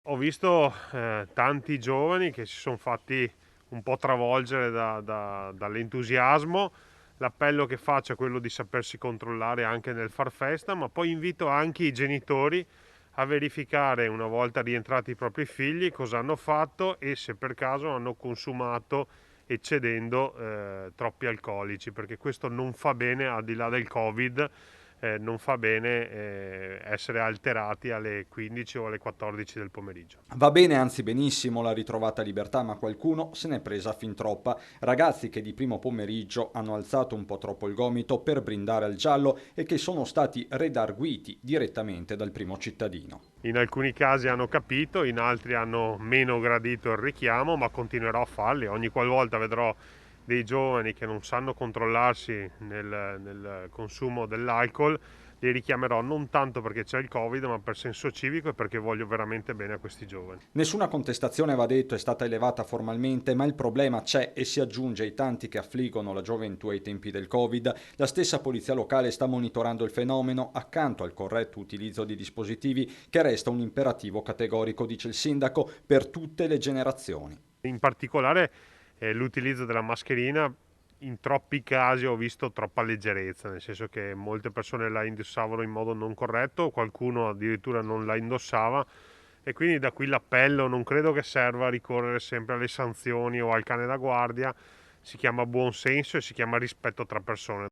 Ho visto tanti giovani che si sono fatti un po' travolgere dall'entusiasmo. L'appello che faccio è quello di sapersi controllare anche nel far festa, ma poi invito anche i genitori a verificare, una volta rientrati i propri figli, cosa hanno fatto e se per caso hanno consumato eccedendo troppi alcolici, perché questo non fa bene, al di là del Covid. Non fa bene essere alterati alle 15 o alle 14 del pomeriggio. Va bene, anzi benissimo, la ritrovata libertà, ma qualcuno se n'è presa fin troppa. Ragazzi che di primo pomeriggio hanno alzato un po' troppo il gomito per brindare al giallo e che sono stati redarguiti direttamente dal primo cittadino. In alcuni casi hanno capito, in altri hanno meno gradito il richiamo, ma continuerò a farli. Ogni qualvolta vedrò dei giovani che non sanno controllarsi nel consumo dell'alcol, li richiamerò non tanto perché c'è il Covid, ma per senso civico e perché voglio veramente bene a questi giovani. Nessuna contestazione, va detto, è stata elevata formalmente, ma il problema c'è e si aggiunge ai tanti che affliggono la gioventù ai tempi del Covid. La stessa polizia locale sta monitorando il fenomeno accanto al corretto utilizzo di dispositivi che resta un imperativo categorico, dice il sindaco, per tutte le generazioni. In particolare l'utilizzo della mascherina, in troppi casi ho visto troppa leggerezza, nel senso che molte persone la indossavano in modo non corretto, qualcuno addirittura non la indossava e quindi da qui l'appello: non credo che serva ricorrere sempre alle sanzioni o al cane da guardia, si chiama buon senso e si chiama rispetto tra persone.